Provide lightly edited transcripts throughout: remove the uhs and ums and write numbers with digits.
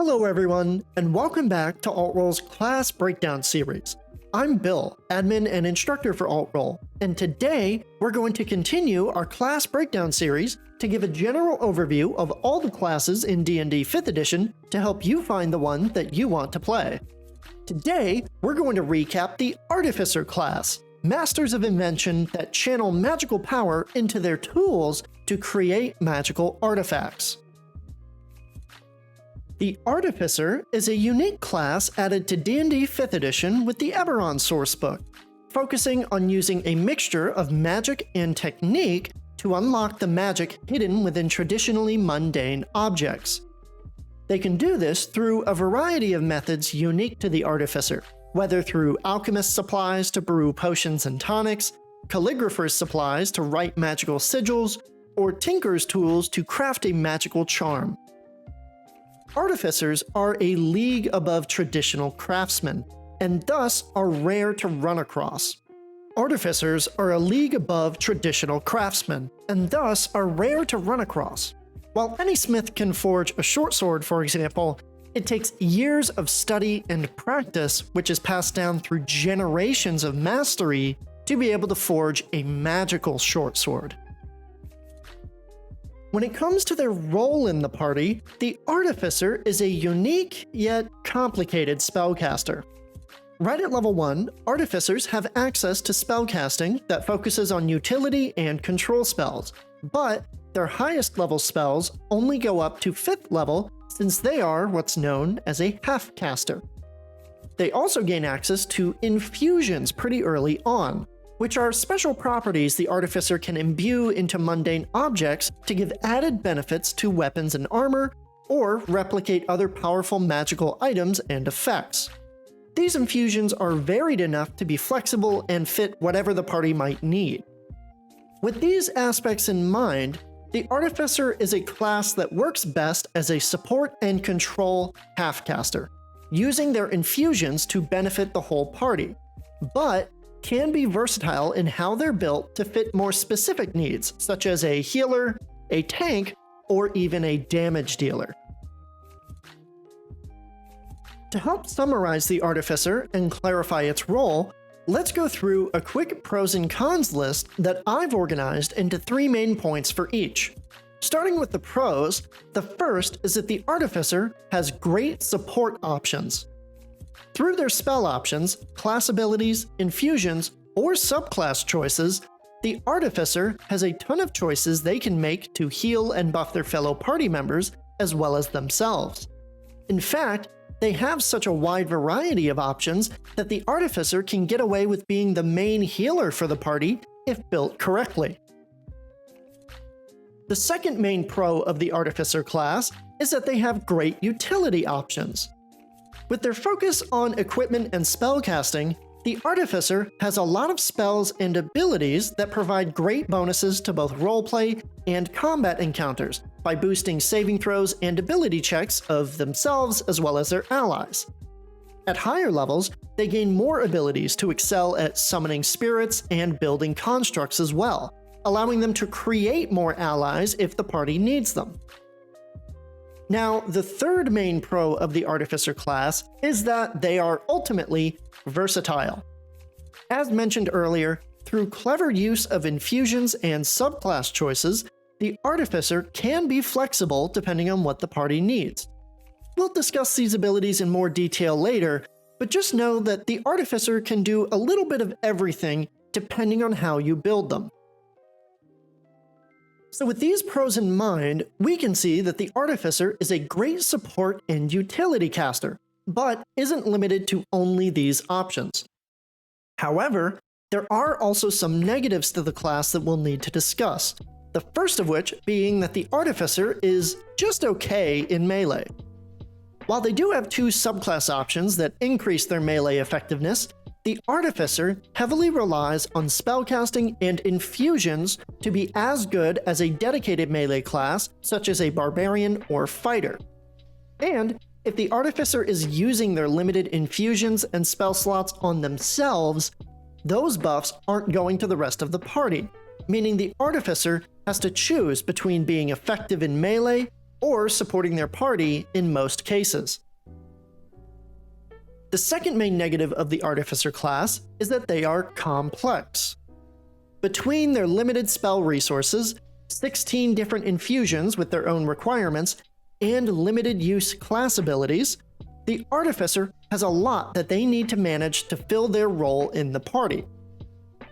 Hello everyone, and welcome back to Altrole's Class Breakdown series. I'm Bill, admin and instructor for Altrole, and today we're going to continue our Class Breakdown series to give a general overview of all the classes in D&D 5th edition to help you find the one that you want to play. Today, we're going to recap the Artificer class, masters of invention that channel magical power into their tools to create magical artifacts. The Artificer is a unique class added to D&D 5th edition with the Eberron sourcebook, focusing on using a mixture of magic and technique to unlock the magic hidden within traditionally mundane objects. They can do this through a variety of methods unique to the Artificer, whether through Alchemist supplies to brew potions and tonics, Calligrapher's supplies to write magical sigils, or Tinker's tools to craft a magical charm. Artificers are a league above traditional craftsmen, and thus are rare to run across. Artificers are a league above traditional craftsmen, and thus are rare to run across. While any smith can forge a short sword, for example, it takes years of study and practice, which is passed down through generations of mastery, to be able to forge a magical short sword. When it comes to their role in the party, the Artificer is a unique yet complicated spellcaster. Right at level 1, Artificers have access to spellcasting that focuses on utility and control spells, but their highest level spells only go up to 5th level since they are what's known as a half-caster. They also gain access to infusions pretty early on, which are special properties the Artificer can imbue into mundane objects to give added benefits to weapons and armor, or replicate other powerful magical items and effects. These infusions are varied enough to be flexible and fit whatever the party might need. With these aspects in mind, the Artificer is a class that works best as a support and control half-caster, using their infusions to benefit the whole party, but can be versatile in how they're built to fit more specific needs, such as a healer, a tank, or even a damage dealer. To help summarize the Artificer and clarify its role, let's go through a quick pros and cons list that I've organized into 3 main points for each. Starting with the pros, the first is that the Artificer has great support options. Through their spell options, class abilities, infusions, or subclass choices, the Artificer has a ton of choices they can make to heal and buff their fellow party members, as well as themselves. In fact, they have such a wide variety of options that the Artificer can get away with being the main healer for the party if built correctly. The second main pro of the Artificer class is that they have great utility options. With their focus on equipment and spellcasting, the Artificer has a lot of spells and abilities that provide great bonuses to both roleplay and combat encounters by boosting saving throws and ability checks of themselves as well as their allies. At higher levels, they gain more abilities to excel at summoning spirits and building constructs as well, allowing them to create more allies if the party needs them. Now, the third main pro of the Artificer class is that they are ultimately versatile. As mentioned earlier, through clever use of infusions and subclass choices, the Artificer can be flexible depending on what the party needs. We'll discuss these abilities in more detail later, but just know that the Artificer can do a little bit of everything depending on how you build them. So with these pros in mind, we can see that the Artificer is a great support and utility caster, but isn't limited to only these options. However, there are also some negatives to the class that we'll need to discuss, the first of which being that the Artificer is just okay in melee. While they do have 2 subclass options that increase their melee effectiveness, the Artificer heavily relies on spellcasting and infusions to be as good as a dedicated melee class, such as a barbarian or fighter. And if the Artificer is using their limited infusions and spell slots on themselves, those buffs aren't going to the rest of the party, meaning the Artificer has to choose between being effective in melee or supporting their party in most cases. The second main negative of the Artificer class is that they are complex. Between their limited spell resources, 16 different infusions with their own requirements, and limited use class abilities, the Artificer has a lot that they need to manage to fill their role in the party.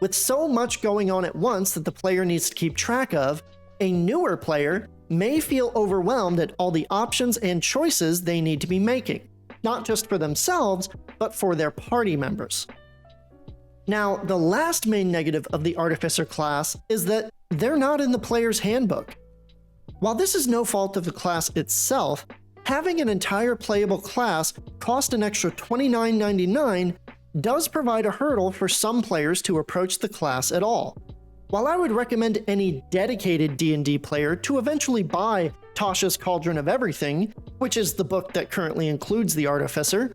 With so much going on at once that the player needs to keep track of, a newer player may feel overwhelmed at all the options and choices they need to be making, not just for themselves, but for their party members. Now, the last main negative of the Artificer class is that they're not in the player's handbook. While this is no fault of the class itself, having an entire playable class cost an extra $29.99 does provide a hurdle for some players to approach the class at all. While I would recommend any dedicated D&D player to eventually buy Tasha's Cauldron of Everything, which is the book that currently includes the Artificer,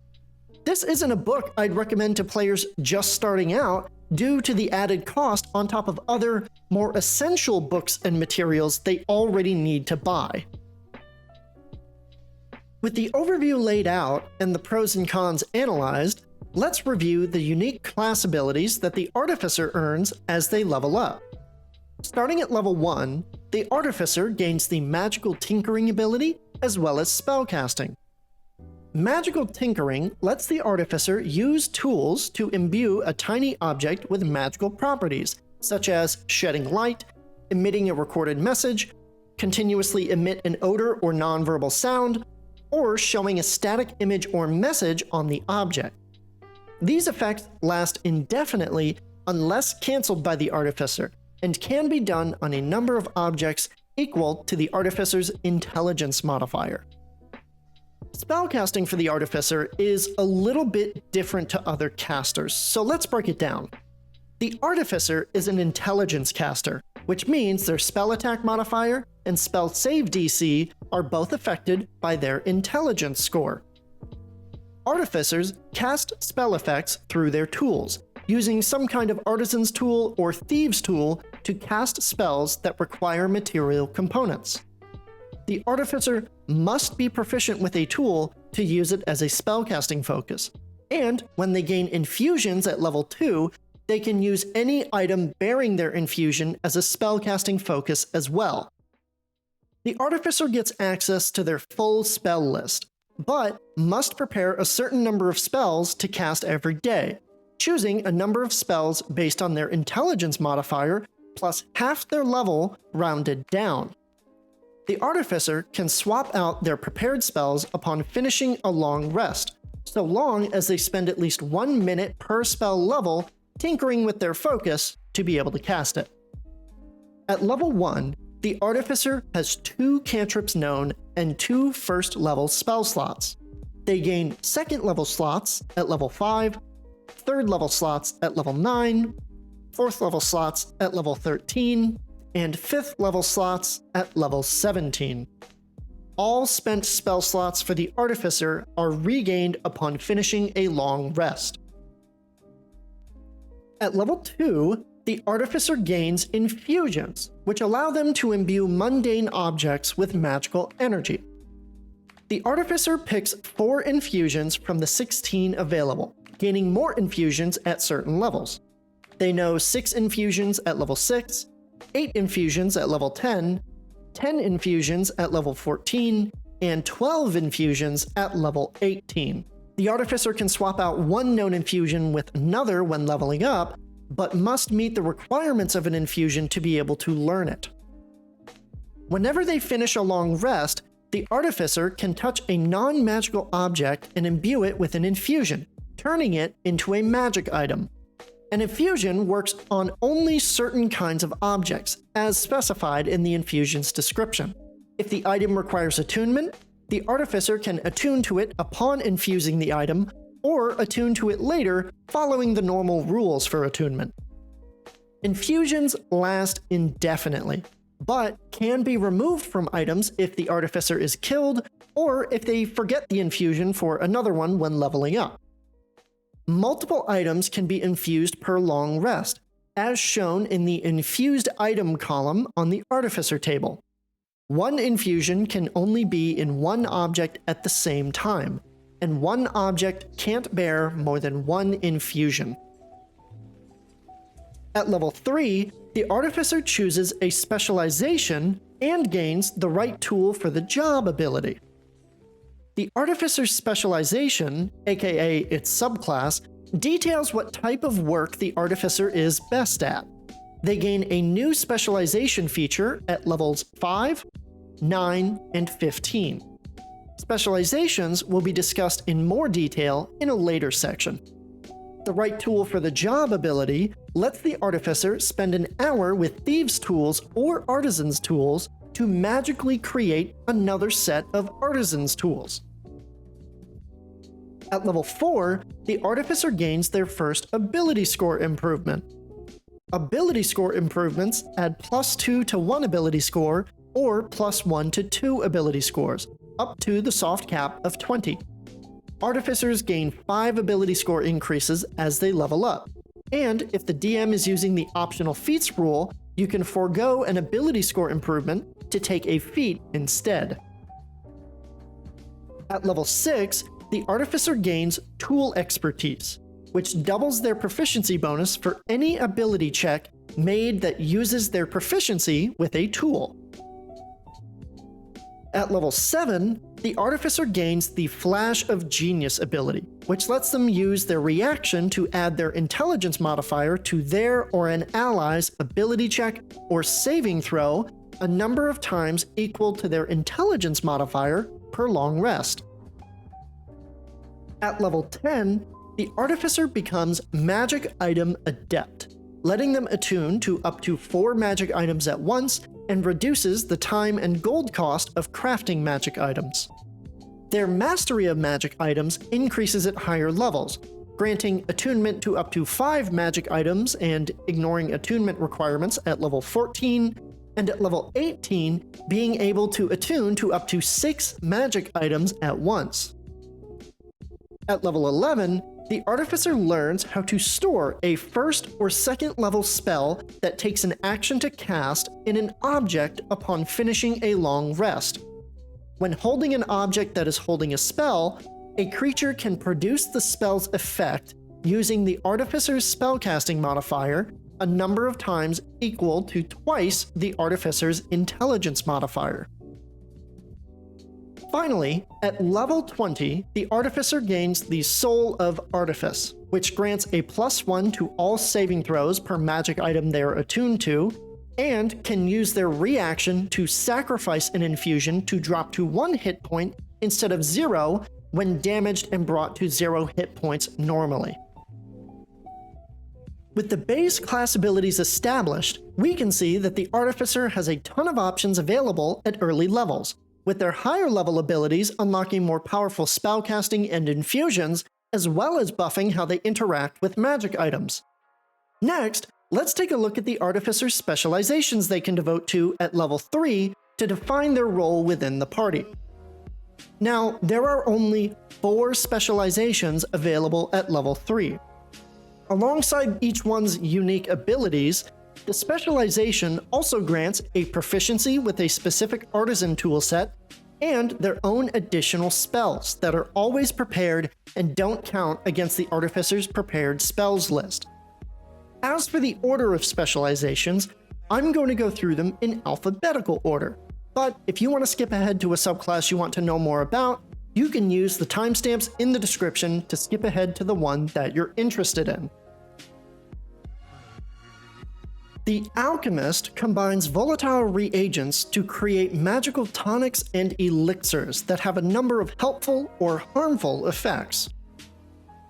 this isn't a book I'd recommend to players just starting out due to the added cost on top of other, more essential books and materials they already need to buy. With the overview laid out and the pros and cons analyzed, let's review the unique class abilities that the Artificer earns as they level up. Starting at level 1, the Artificer gains the Magical Tinkering ability as well as spellcasting. Magical Tinkering lets the Artificer use tools to imbue a tiny object with magical properties, such as shedding light, emitting a recorded message, continuously emit an odor or nonverbal sound, or showing a static image or message on the object. These effects last indefinitely unless cancelled by the Artificer, and can be done on a number of objects equal to the Artificer's intelligence modifier. Spellcasting for the Artificer is a little bit different to other casters, so let's break it down. The Artificer is an intelligence caster, which means their spell attack modifier and spell save DC are both affected by their intelligence score. Artificers cast spell effects through their tools, using some kind of artisan's tool or thieves tool to cast spells that require material components. The Artificer must be proficient with a tool to use it as a spellcasting focus, and when they gain infusions at level 2, they can use any item bearing their infusion as a spellcasting focus as well. The Artificer gets access to their full spell list, but must prepare a certain number of spells to cast every day, choosing a number of spells based on their intelligence modifier plus half their level rounded down. The Artificer can swap out their prepared spells upon finishing a long rest, so long as they spend at least 1 minute per spell level tinkering with their focus to be able to cast it. At level 1, the Artificer has 2 cantrips known and 2 first level spell slots. They gain second level slots at level 5, third level slots at level 9, fourth level slots at level 13, and 5th level slots at level 17. All spent spell slots for the Artificer are regained upon finishing a long rest. At level 2, the Artificer gains infusions, which allow them to imbue mundane objects with magical energy. The Artificer picks 4 infusions from the 16 available, gaining more infusions at certain levels. They know 6 infusions at level 6, 8 infusions at level 10, 10 infusions at level 14, and 12 infusions at level 18. The Artificer can swap out one known infusion with another when leveling up, but must meet the requirements of an infusion to be able to learn it. Whenever they finish a long rest, the Artificer can touch a non-magical object and imbue it with an infusion, turning it into a magic item. An infusion works on only certain kinds of objects, as specified in the infusion's description. If the item requires attunement, the Artificer can attune to it upon infusing the item, or attune to it later following the normal rules for attunement. Infusions last indefinitely, but can be removed from items if the Artificer is killed, or if they forget the infusion for another one when leveling up. Multiple items can be infused per long rest, as shown in the infused item column on the Artificer table. One infusion can only be in one object at the same time, and one object can't bear more than one infusion. At level 3, the Artificer chooses a specialization and gains the right tool for the job ability. The Artificer's specialization, aka its subclass, details what type of work the Artificer is best at. They gain a new specialization feature at levels 5, 9, and 15. Specializations will be discussed in more detail in a later section. The right tool for the job ability lets the Artificer spend an hour with Thieves' tools or Artisan's tools to magically create another set of Artisan's tools. At level 4, the Artificer gains their first ability score improvement. Ability score improvements add +2 to 1 ability score or +1 to 2 ability scores, up to the soft cap of 20. Artificers gain 5 ability score increases as they level up, and if the DM is using the optional feats rule, you can forego an ability score improvement to take a feat instead. At level 6, the Artificer gains Tool Expertise, which doubles their proficiency bonus for any ability check made that uses their proficiency with a tool. At level 7, the Artificer gains the Flash of Genius ability, which lets them use their reaction to add their intelligence modifier to their or an ally's ability check or saving throw a number of times equal to their intelligence modifier per long rest. At level 10, the Artificer becomes Magic Item Adept, letting them attune to up to 4 magic items at once and reduces the time and gold cost of crafting magic items. Their mastery of magic items increases at higher levels, granting attunement to up to 5 magic items and ignoring attunement requirements at level 14, and at level 18 being able to attune to up to 6 magic items at once. At level 11, the Artificer learns how to store a first or second level spell that takes an action to cast in an object upon finishing a long rest. When holding an object that is holding a spell, a creature can produce the spell's effect using the Artificer's spellcasting modifier a number of times equal to twice the Artificer's intelligence modifier. Finally, at level 20, the Artificer gains the Soul of Artifice, which grants a +1 to all saving throws per magic item they are attuned to, and can use their reaction to sacrifice an infusion to drop to 1 hit point instead of 0 when damaged and brought to 0 hit points normally. With the base class abilities established, we can see that the Artificer has a ton of options available at early levels, with their higher level abilities unlocking more powerful spellcasting and infusions, as well as buffing how they interact with magic items. Next, let's take a look at the Artificer's specializations they can devote to at level 3 to define their role within the party. Now, there are only 4 specializations available at level 3. Alongside each one's unique abilities, the specialization also grants a proficiency with a specific artisan toolset and their own additional spells that are always prepared and don't count against the Artificer's prepared spells list. As for the order of specializations, I'm going to go through them in alphabetical order, but if you want to skip ahead to a subclass you want to know more about, you can use the timestamps in the description to skip ahead to the one that you're interested in. The Alchemist combines volatile reagents to create magical tonics and elixirs that have a number of helpful or harmful effects.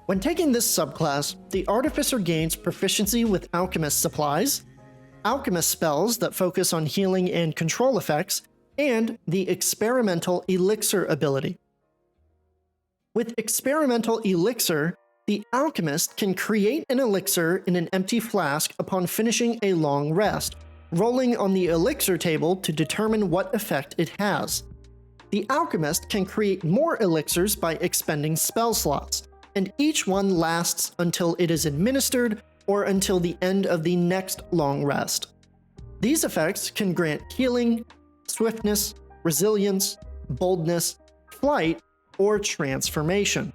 When taking this subclass, the Artificer gains proficiency with Alchemist supplies, Alchemist spells that focus on healing and control effects, and the Experimental Elixir ability. With Experimental Elixir, the Alchemist can create an elixir in an empty flask upon finishing a long rest, rolling on the elixir table to determine what effect it has. The Alchemist can create more elixirs by expending spell slots, and each one lasts until it is administered or until the end of the next long rest. These effects can grant healing, swiftness, resilience, boldness, flight, or transformation.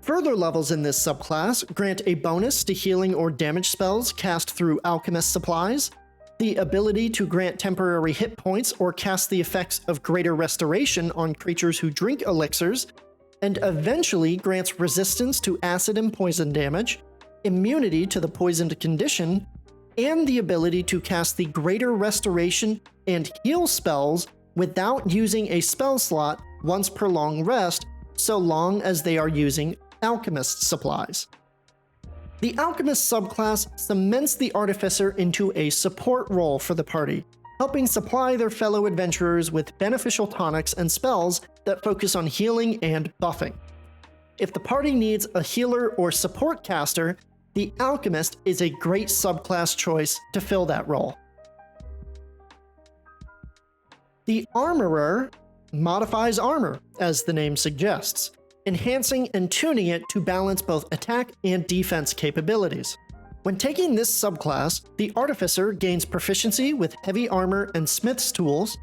Further levels in this subclass grant a bonus to healing or damage spells cast through Alchemist supplies, the ability to grant temporary hit points or cast the effects of greater restoration on creatures who drink elixirs, and eventually grants resistance to acid and poison damage, immunity to the poisoned condition, and the ability to cast the greater restoration and heal spells without using a spell slot once per long rest, so long as they are using Alchemist supplies. The Alchemist subclass cements the Artificer into a support role for the party, helping supply their fellow adventurers with beneficial tonics and spells that focus on healing and buffing. If the party needs a healer or support caster, the Alchemist is a great subclass choice to fill that role. The Armorer modifies armor, as the name suggests, enhancing and tuning it to balance both attack and defense capabilities. When taking this subclass, the Artificer gains proficiency with heavy armor and smith's tools,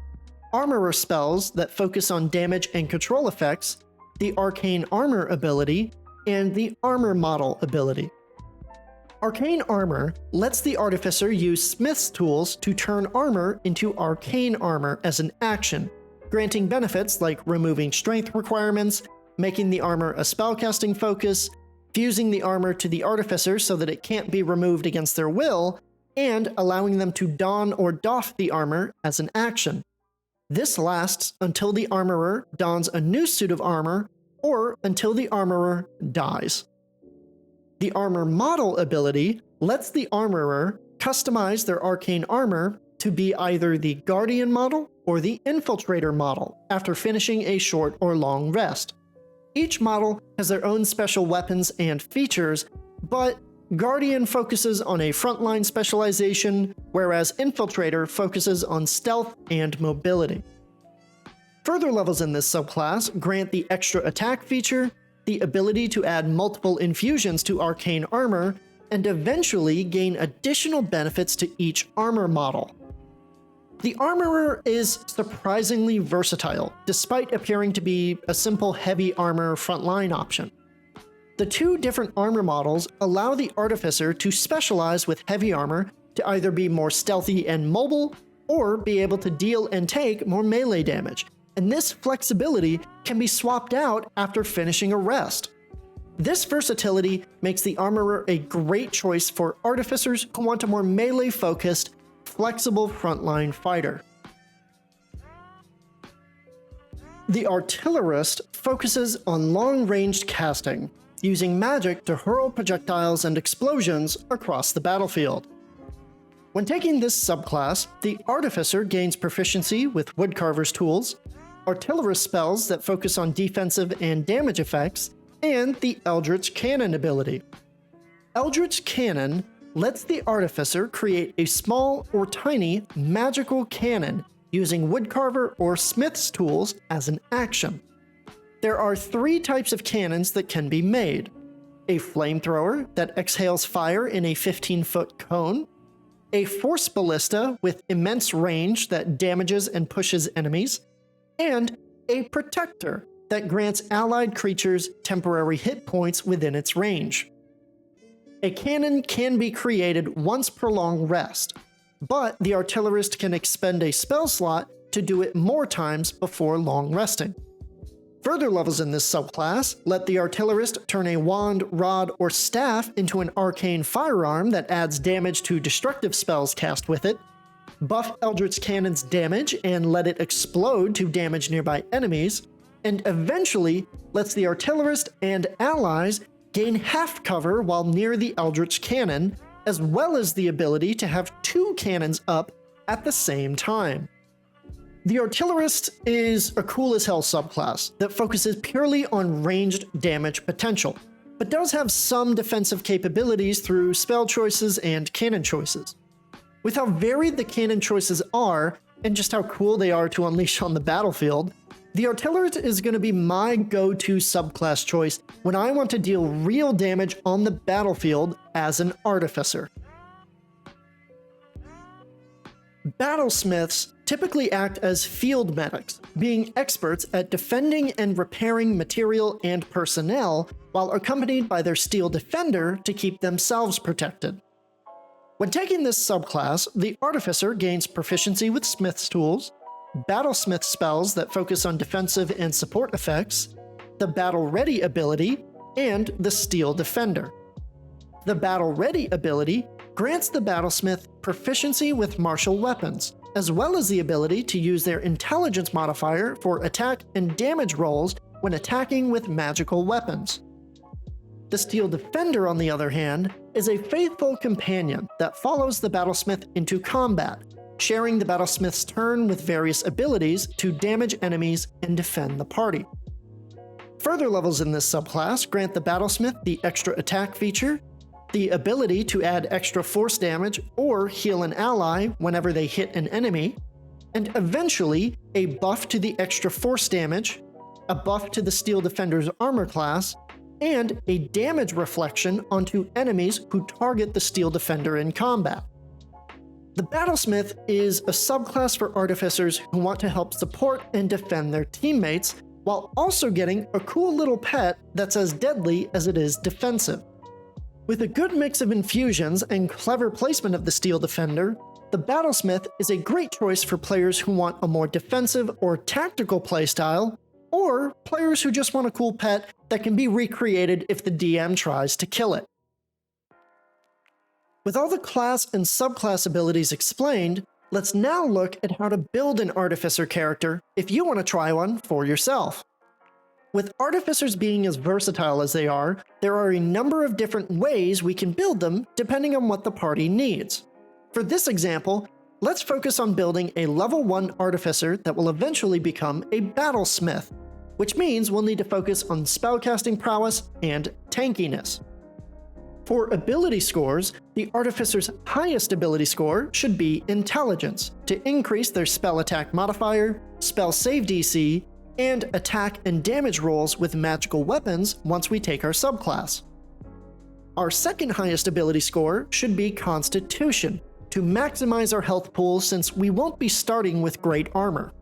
armorer spells that focus on damage and control effects, the arcane armor ability, and the armor model ability. Arcane armor lets the Artificer use smith's tools to turn armor into arcane armor as an action, granting benefits like removing strength requirements, making the armor a spellcasting focus, fusing the armor to the Artificer so that it can't be removed against their will, and allowing them to don or doff the armor as an action. This lasts until the Armorer dons a new suit of armor, or until the Armorer dies. The Armor Model ability lets the Armorer customize their arcane armor to be either the Guardian model or the Infiltrator model after finishing a short or long rest. Each model has their own special weapons and features, but Guardian focuses on a frontline specialization, whereas Infiltrator focuses on stealth and mobility. Further levels in this subclass grant the extra attack feature, the ability to add multiple infusions to arcane armor, and eventually gain additional benefits to each armor model. The Armorer is surprisingly versatile, despite appearing to be a simple heavy armor frontline option. The two different armor models allow the Artificer to specialize with heavy armor to either be more stealthy and mobile, or be able to deal and take more melee damage, and this flexibility can be swapped out after finishing a rest. This versatility makes the Armorer a great choice for Artificers who want a more melee-focused, flexible frontline fighter. The Artillerist focuses on long-ranged casting, using magic to hurl projectiles and explosions across the battlefield. When taking this subclass, the Artificer gains proficiency with Woodcarver's tools, Artillerist spells that focus on defensive and damage effects, and the Eldritch Cannon ability. Eldritch Cannon lets the Artificer create a small or tiny magical cannon using Woodcarver or Smith's tools as an action. There are 3 types of cannons that can be made: a flamethrower that exhales fire in a 15-foot cone, a force ballista with immense range that damages and pushes enemies, and a protector that grants allied creatures temporary hit points within its range. A cannon can be created once per long rest, but the Artillerist can expend a spell slot to do it more times before long resting. Further levels in this subclass let the Artillerist turn a wand, rod, or staff into an arcane firearm that adds damage to destructive spells cast with it, buff Eldritch Cannon's damage and let it explode to damage nearby enemies, and eventually lets the Artillerist and allies gain half cover while near the Eldritch Cannon, as well as the ability to have 2 cannons up at the same time. The Artillerist is a cool as hell subclass that focuses purely on ranged damage potential, but does have some defensive capabilities through spell choices and cannon choices. With how varied the cannon choices are, and just how cool they are to unleash on the battlefield, the Artillerist is going to be my go-to subclass choice when I want to deal real damage on the battlefield as an Artificer. Battlesmiths typically act as field medics, being experts at defending and repairing material and personnel, while accompanied by their steel defender to keep themselves protected. When taking this subclass, the Artificer gains proficiency with Smith's tools, Battlesmith spells that focus on defensive and support effects, the Battle Ready ability, and the Steel Defender. The Battle Ready ability grants the Battlesmith proficiency with martial weapons, as well as the ability to use their intelligence modifier for attack and damage rolls when attacking with magical weapons. The Steel Defender, on the other hand, is a faithful companion that follows the Battlesmith into combat, sharing the Battlesmith's turn with various abilities to damage enemies and defend the party. Further levels in this subclass grant the Battlesmith the extra attack feature, the ability to add extra force damage or heal an ally whenever they hit an enemy, and eventually a buff to the extra force damage, a buff to the Steel Defender's armor class, and a damage reflection onto enemies who target the Steel Defender in combat. The Battlesmith is a subclass for Artificers who want to help support and defend their teammates, while also getting a cool little pet that's as deadly as it is defensive. With a good mix of infusions and clever placement of the Steel Defender, the Battlesmith is a great choice for players who want a more defensive or tactical playstyle, or players who just want a cool pet that can be recreated if the DM tries to kill it. With all the class and subclass abilities explained, let's now look at how to build an Artificer character if you want to try one for yourself. With Artificers being as versatile as they are, there are a number of different ways we can build them depending on what the party needs. For this example, let's focus on building a level 1 Artificer that will eventually become a Battlesmith, which means we'll need to focus on spellcasting prowess and tankiness. For ability scores, the Artificer's highest ability score should be Intelligence, to increase their spell attack modifier, spell save DC, and attack and damage rolls with magical weapons once we take our subclass. Our second highest ability score should be Constitution, to maximize our health pool since we won't be starting with great armor.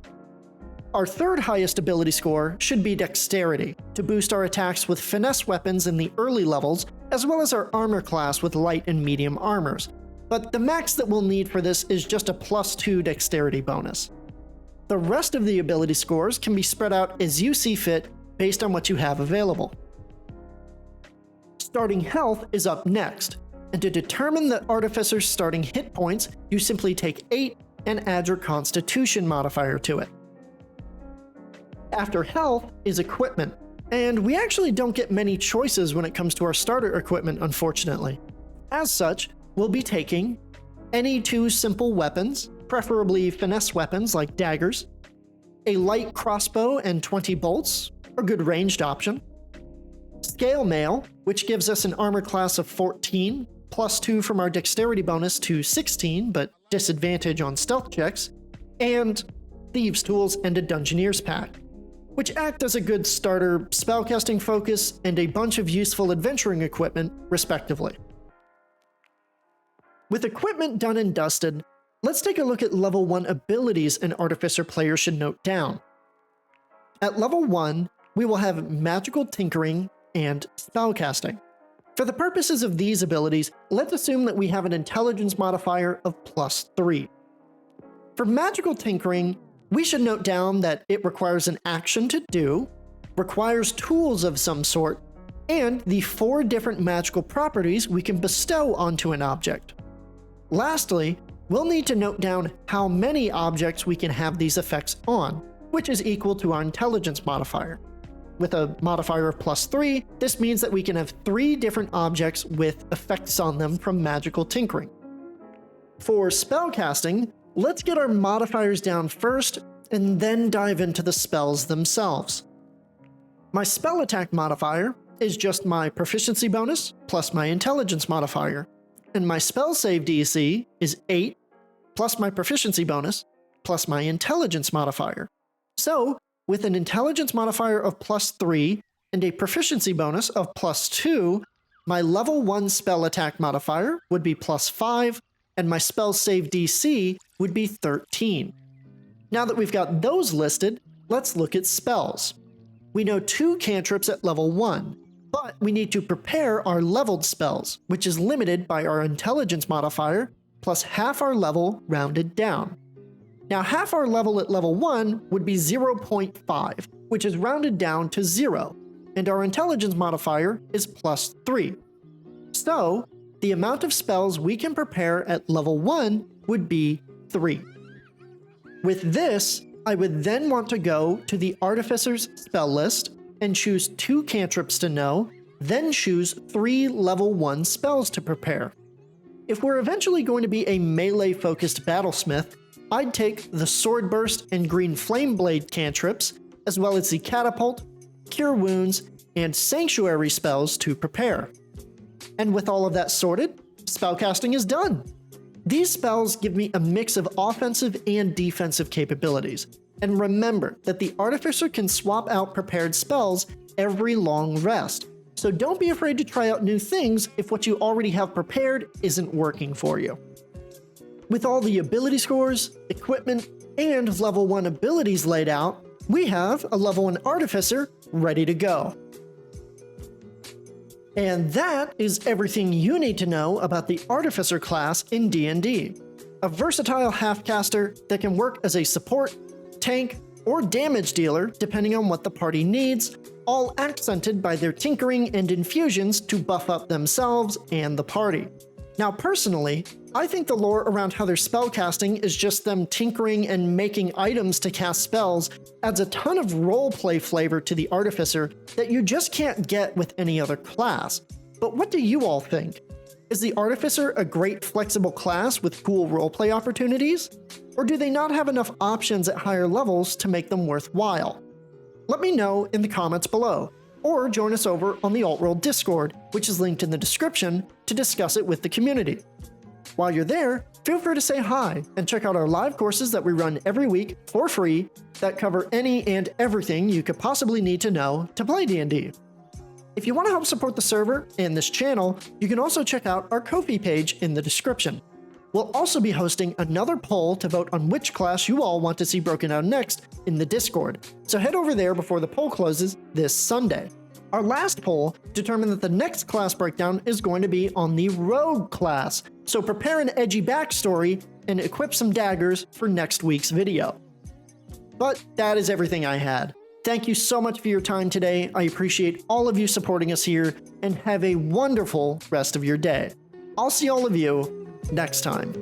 Our third highest ability score should be Dexterity, to boost our attacks with finesse weapons in the early levels, as well as our armor class with light and medium armors, but the max that we'll need for this is just a +2 Dexterity bonus. The rest of the ability scores can be spread out as you see fit based on what you have available. Starting health is up next, and to determine the Artificer's starting hit points, you simply take 8 and add your Constitution modifier to it. After health is equipment, and we actually don't get many choices when it comes to our starter equipment, unfortunately. As such, we'll be taking any 2 simple weapons, preferably finesse weapons like daggers, a light crossbow and 20 bolts, a good ranged option, scale mail, which gives us an armor class of 14, +2 from our dexterity bonus to 16, but disadvantage on stealth checks, and thieves' tools and a dungeoneer's pack, which act as a good starter spellcasting focus and a bunch of useful adventuring equipment, respectively. With equipment done and dusted, let's take a look at level 1 abilities an Artificer player should note down. At level 1, we will have Magical Tinkering and Spellcasting. For the purposes of these abilities, let's assume that we have an Intelligence modifier of +3. For Magical Tinkering, we should note down that it requires an action to do, requires tools of some sort, and the 4 different magical properties we can bestow onto an object. Lastly, we'll need to note down how many objects we can have these effects on, which is equal to our Intelligence modifier. With a modifier of +3, this means that we can have 3 different objects with effects on them from Magical Tinkering. For spellcasting, let's get our modifiers down first, and then dive into the spells themselves. My spell attack modifier is just my proficiency bonus plus my intelligence modifier, and my spell save DC is 8 plus my proficiency bonus plus my intelligence modifier. So, with an intelligence modifier of +3 and a proficiency bonus of +2, my level 1 spell attack modifier would be +5, and my spell save DC would be 13. Now that we've got those listed, let's look at spells. We know 2 cantrips at level 1, but we need to prepare our leveled spells, which is limited by our intelligence modifier, plus half our level rounded down. Now half our level at level 1 would be 0.5, which is rounded down to 0, and our intelligence modifier is plus 3. So, the amount of spells we can prepare at level 1 would be 3. With this, I would then want to go to the Artificer's spell list and choose 2 cantrips to know, then choose 3 level 1 spells to prepare. If we're eventually going to be a melee-focused battlesmith, I'd take the Sword Burst and Green Flame Blade cantrips, as well as the Catapult, Cure Wounds, and Sanctuary spells to prepare. And with all of that sorted, spellcasting is done. These spells give me a mix of offensive and defensive capabilities. And remember that the Artificer can swap out prepared spells every long rest, so don't be afraid to try out new things if what you already have prepared isn't working for you. With all the ability scores, equipment, and level 1 abilities laid out, we have a level 1 Artificer ready to go. And that is everything you need to know about the Artificer class in D&D. A versatile half-caster that can work as a support, tank, or damage dealer depending on what the party needs, all accented by their tinkering and infusions to buff up themselves and the party. Now personally, I think the lore around how their spellcasting is just them tinkering and making items to cast spells adds a ton of roleplay flavor to the Artificer that you just can't get with any other class. But what do you all think? Is the Artificer a great flexible class with cool roleplay opportunities? Or do they not have enough options at higher levels to make them worthwhile? Let me know in the comments below, or join us over on the Altrole Discord, which is linked in the description, to discuss it with the community. While you're there, feel free to say hi and check out our live courses that we run every week for free that cover any and everything you could possibly need to know to play D&D. If you want to help support the server and this channel, you can also check out our Ko-fi page in the description. We'll also be hosting another poll to vote on which class you all want to see broken down next in the Discord, so head over there before the poll closes this Sunday. Our last poll determined that the next class breakdown is going to be on the Rogue class, so prepare an edgy backstory and equip some daggers for next week's video. But that is everything I had. Thank you so much for your time today. I appreciate all of you supporting us here, and have a wonderful rest of your day. I'll see all of you next time.